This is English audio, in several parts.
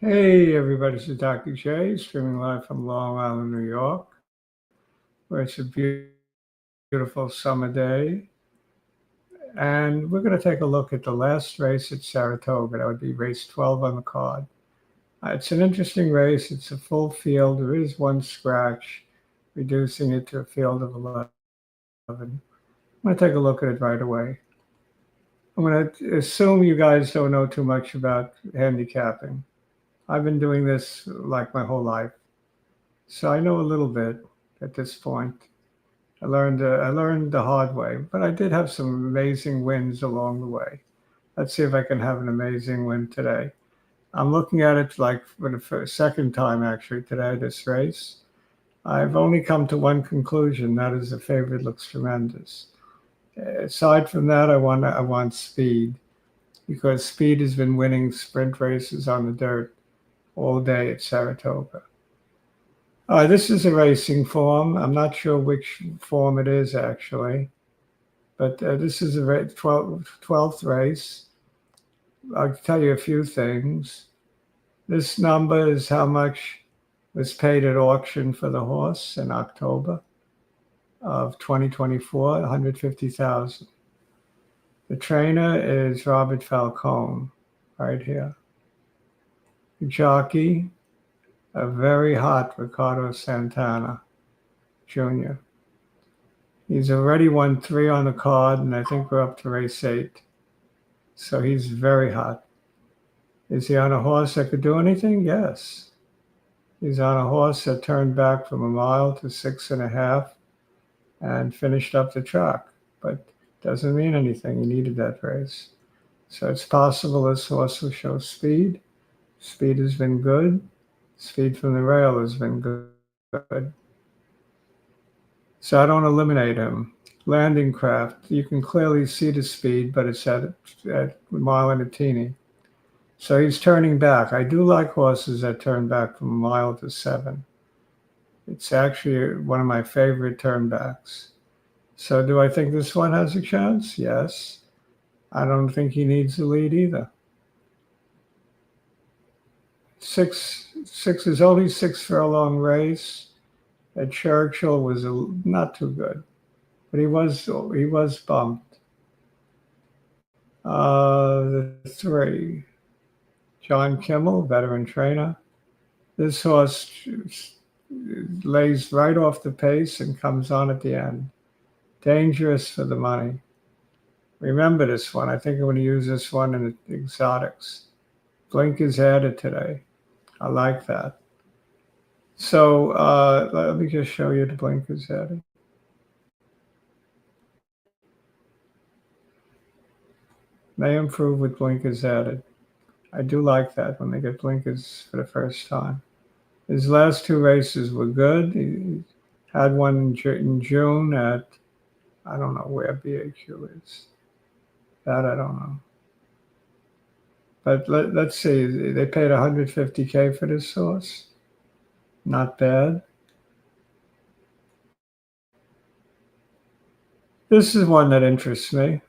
Hey everybody, this is Dr. J, streaming live from Long Island, New York, where it's a beautiful summer day. And we're going to take a look at the last race at Saratoga. That would be race 12 on the card. It's an interesting race. It's a full field. There is one scratch, reducing it to a field of 11. I'm going to take a look at it right away. I'm going to assume you guys don't know too much about handicapping. I've been doing this like my whole life. So I know a little bit at this point. I learned the hard way, but I did have some amazing wins along the way. Let's see if I can have an amazing win today. I'm looking at it like for the second time actually today, this race. I've only come to one conclusion, that is the favorite looks tremendous. Aside from that, I want speed, because speed has been winning sprint races on the dirt all day at Saratoga. This is a racing form. I'm not sure which form it is actually, but this is a 12th race. I'll tell you a few things. This number is how much was paid at auction for the horse in October of 2024, 150,000. The trainer is Robert Falcone, right here. The jockey, a very hot Ricardo Santana Jr. He's already won 3 on the card, and I think we're up to race 8. So he's very hot. Is he on a horse that could do anything? Yes. He's on a horse that turned back from a mile to 6.5 and finished up the track, but doesn't mean anything. He needed that race. So it's possible this horse will show speed. Speed has been good. Speed from the rail has been good. So I don't eliminate him. Landing craft, you can clearly see the speed, but it's at a mile and a teeny. So he's turning back. I do like horses that turn back from a mile to 7. It's actually one of my favorite turnbacks. So do I think this one has a chance? Yes. I don't think he needs the lead either. Six is only 6 furlong race. At Churchill was not too good, but he was bumped. The 3, John Kimmel, veteran trainer. This horse lays right off the pace and comes on at the end. Dangerous for the money. Remember this one. I think I'm going to use this one in the exotics. Blink is added today. I like that. So let me just show you the blinkers added. May improve with blinkers added. I do like that when they get blinkers for the first time. His last 2 races were good. He had one in June at, I don't know where BAQ is. That I don't know. But let's see. They paid $150K for this horse. Not bad. This is one that interests me.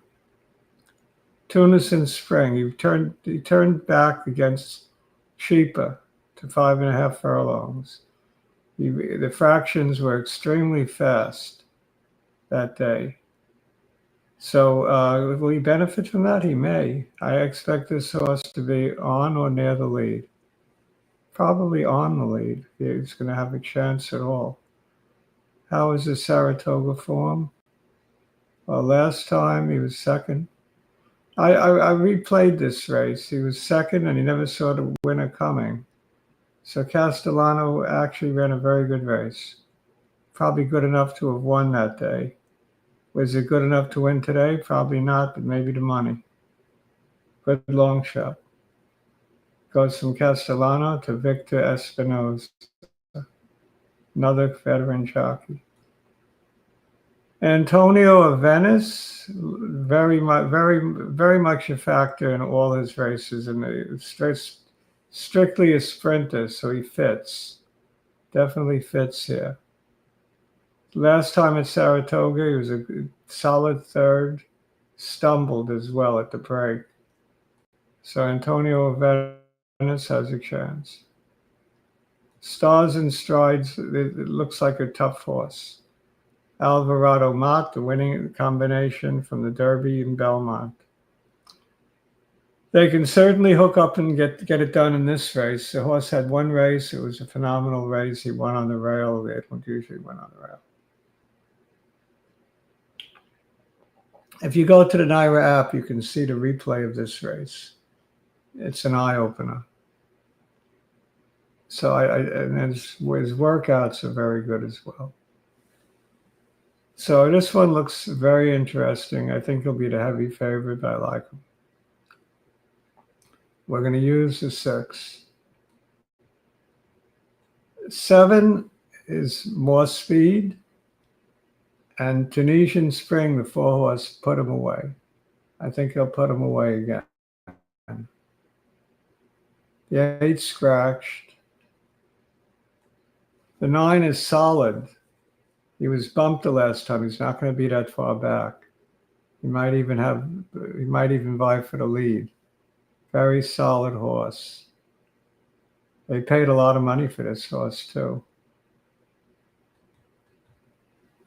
Tunis in Spring. He turned back against cheaper to 5.5 furlongs. The fractions were extremely fast that day. So will he benefit from that? He may. I expect this horse to be on or near the lead. Probably on the lead. He's going to have a chance at all. How is the Saratoga form? Well, last time he was second. I replayed this race. He was second, and he never saw the winner coming. So Castellano actually ran a very good race. Probably good enough to have won that day. Was it good enough to win today? Probably not, but maybe the money. Good long shot. Goes from Castellano to Victor Espinosa, another veteran jockey. Antonio of Venice, very much a factor in all his races, and strictly a sprinter, so he fits. Definitely fits here. Last time at Saratoga, he was a solid 3rd, stumbled as well at the break. So Antonio of has a chance. Stars and Strides, it looks like a tough horse. Alvarado Mott, the winning combination from the Derby in Belmont. They can certainly hook up and get it done in this race. The horse had one race. It was a phenomenal race. He won on the rail. They don't usually win on the rail. If you go to the NYRA app, you can see the replay of this race. It's an eye-opener. So and his workouts are very good as well. So this one looks very interesting. I think he'll be the heavy favorite. I like him. We're going to use the 6. 7 is more speed. And Tunisian Spring, the 4-horse, put him away. I think he'll put him away again. The 8 scratched. The 9 is solid. He was bumped the last time. He's not going to be that far back. He might even vie for the lead. Very solid horse. They paid a lot of money for this horse too.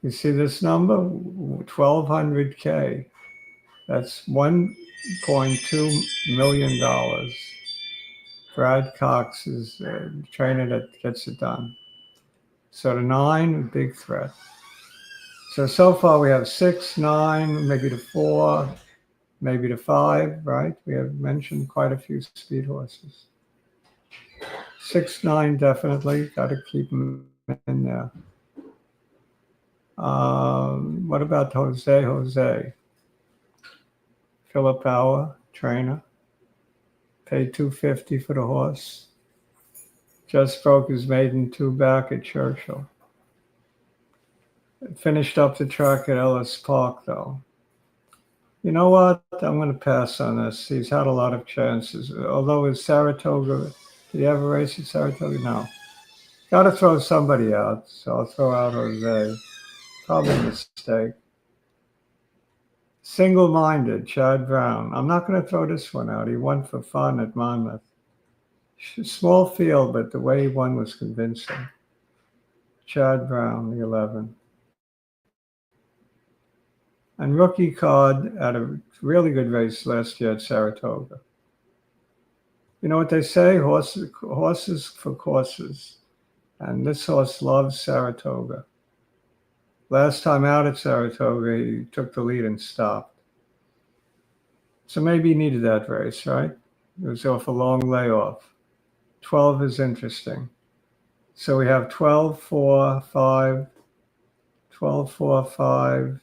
You see this number? $1,200K. That's $1.2 million. Brad Cox is the trainer that gets it done. So the 9, big threat. So far we have 6, 9, maybe the 4, maybe the 5, right? We have mentioned quite a few speed horses. 6, 9, definitely. Got to keep them in there. What about Jose? Philip Bauer, trainer. Paid $250 for the horse. Just broke his maiden 2 back at Churchill. Finished up the track at Ellis Park, though. You know what? I'm going to pass on this. He's had a lot of chances. Although his Saratoga, did he ever race at Saratoga? No. Got to throw somebody out, so I'll throw out Jose. Probably a mistake. Single-minded, Chad Brown. I'm not going to throw this one out. He won for fun at Monmouth. Small field, but the way he won was convincing. Chad Brown, the 11. And Rookie Card had a really good race last year at Saratoga. You know what they say? Horses for courses. And this horse loves Saratoga. Last time out at Saratoga, he took the lead and stopped. So maybe he needed that race, right? It was off a long layoff. 12 is interesting. So we have 12, 4, 5, 12, 4, 5.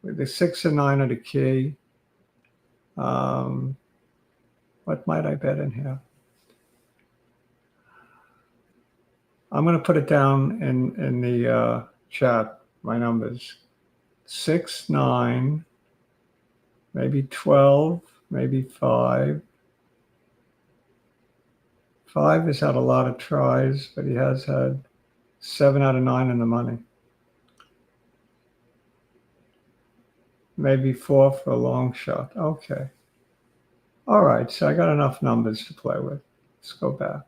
The 6 and 9 are the key. What might I bet in here? I'm going to put it down in the chat, my numbers. 6, 9, maybe 12, maybe 5. 5 has had a lot of tries, but he has had 7 out of 9 in the money. Maybe 4 for a long shot. Okay. All right, so I got enough numbers to play with. Let's go back.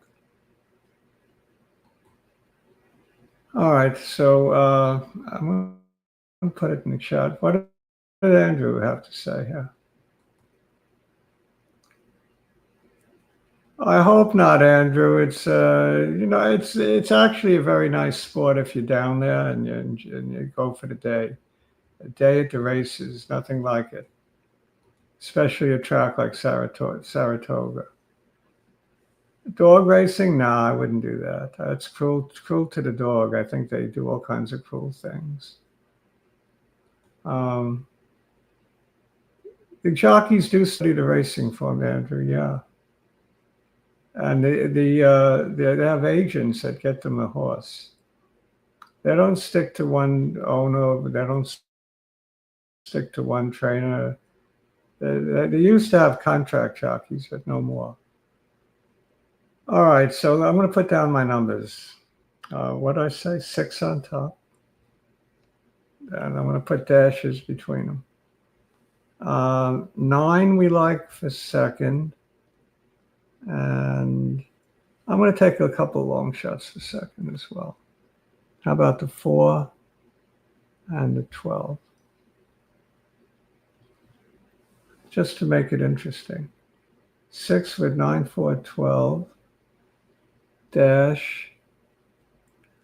All right, so I'm going to put it in the chat. What did Andrew have to say here? I hope not, Andrew. It's it's actually a very nice sport if you're down there and you go for the day. A day at the races, nothing like it. Especially a track like Saratoga. Dog racing? Nah, I wouldn't do that. It's cruel to the dog. I think they do all kinds of cruel things. The jockeys do study the racing form, Andrew, yeah. And they have agents that get them a horse. They don't stick to one owner. They don't stick to one trainer. They used to have contract jockeys, but no more. All right, so I'm going to put down my numbers. What did I say? 6 on top. And I'm going to put dashes between them. 9 we like for second. And I'm going to take a couple long shots for second as well. How about the 4 and the 12? Just to make it interesting. 6 with 9, 4, 12. Dash.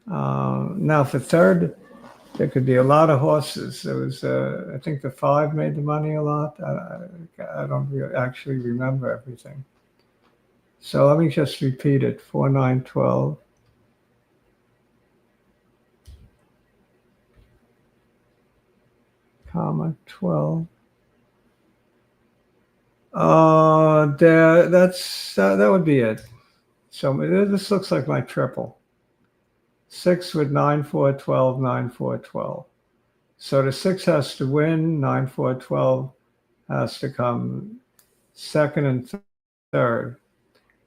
Now for third, there could be a lot of horses. There was, I think the 5 made the money a lot. I don't actually remember everything. So let me just repeat it. 4, 9, 12. Comma 12. That would be it. So this looks like my triple. 6 with 9, 4, 12, 9, 4, 12. So the 6 has to win. 9, 4, 12 has to come second and third.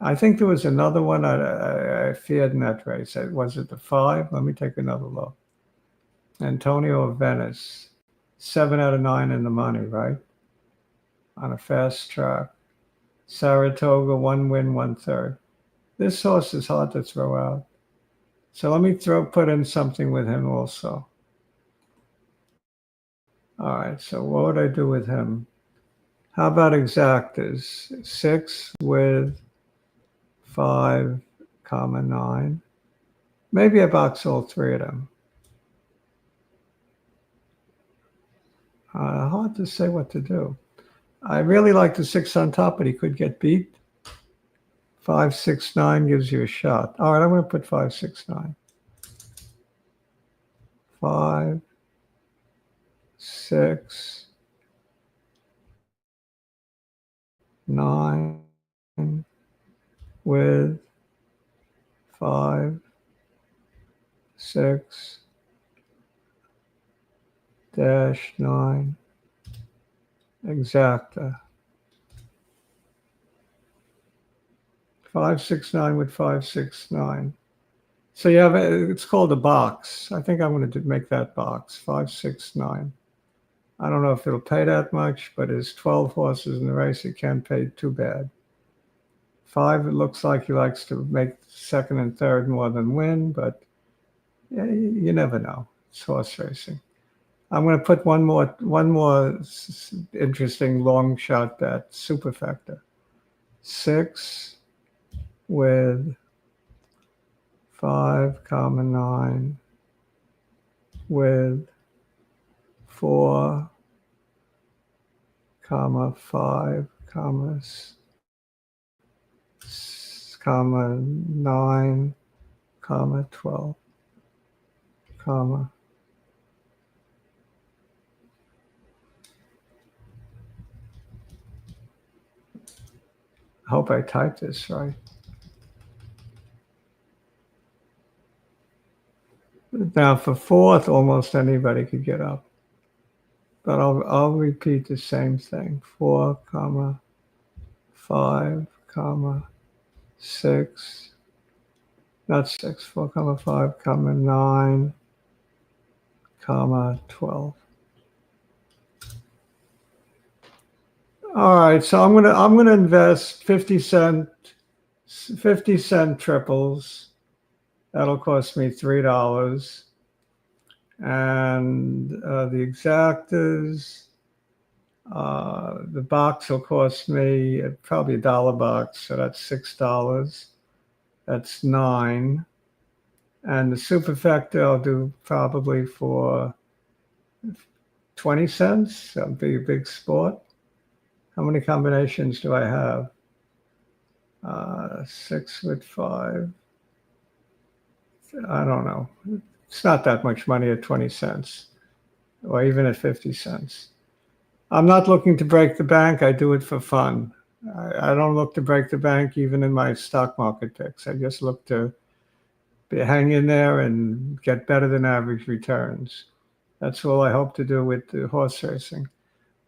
I think there was another one I feared in that race. Was it the 5? Let me take another look. Antonio of Venice. 7 out of 9 in the money, right? On a fast track. Saratoga, 1 win, 1/3. This horse is hard to throw out. So let me put in something with him also. All right, so what would I do with him? How about exactas? 6 with 5, 9. Maybe I box all 3 of them. Hard to say what to do. I really like the 6 on top, but he could get beat. 5, 6, 9 gives you a shot. All right, I'm going to put 5, 6, 9. 5, 6, 9 with 5, 6, dash 9, exacta. 5, 6, 9 with 5, 6, 9. So you have it's called a box. I think I'm going to make that box 5, 6, 9. I don't know if it'll pay that much, but there's 12 horses in the race. It can't pay too bad. 5, it looks like he likes to make second and third more than win, but yeah, you never know. It's horse racing. I'm going to put one more interesting long shot bet, superfecta. 6 with 5, 9 with 4, 5, 9, 12, I hope I typed this right. Now for fourth, almost anybody could get up. But I'll repeat the same thing. 4, 5, 6, not 6, 4, 5, 9, 12. All right, so I'm gonna invest 50 cent triples. That'll cost me $3. And the exactas, the box will cost me probably $1 box, so that's $6. That's 9. And the superfecta I'll do probably for 20 cents. That'll be a big sport. How many combinations do I have? 6 with 5. I don't know. It's not that much money at 20 cents or even at 50 cents. I'm not looking to break the bank. I do it for fun. I don't look to break the bank even in my stock market picks. I just look to hang in there and get better than average returns. That's all I hope to do with the horse racing.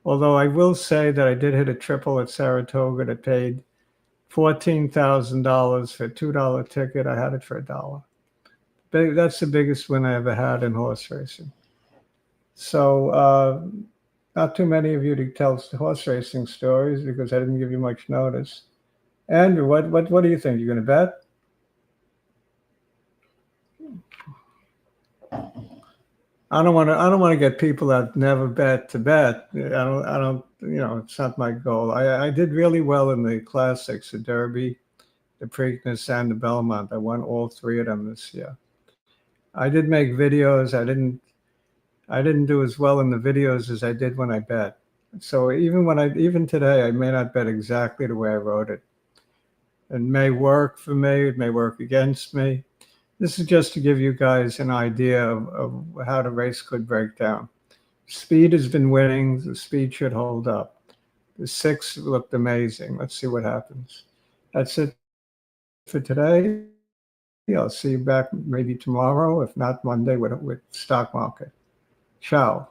Although I will say that I did hit a triple at Saratoga that paid $14,000 for a $2 ticket. I had it for $1. That's the biggest win I ever had in horse racing. So Not too many of you to tell horse racing stories because I didn't give you much notice. Andrew, what do you think? You're going to bet? I don't want to get people that never bet to bet. I don't, it's not my goal. I did really well in the classics, the Derby, the Preakness, and the Belmont. I won all three of them this year. I did make videos. I didn't do as well in the videos as I did when I bet. So even today, I may not bet exactly the way I wrote it. It may work for me. It may work against me. This is just to give you guys an idea of how the race could break down. Speed has been winning. The speed should hold up. The six looked amazing. Let's see what happens. That's it for today. I'll see you back maybe tomorrow, if not Monday, with stock market. Ciao.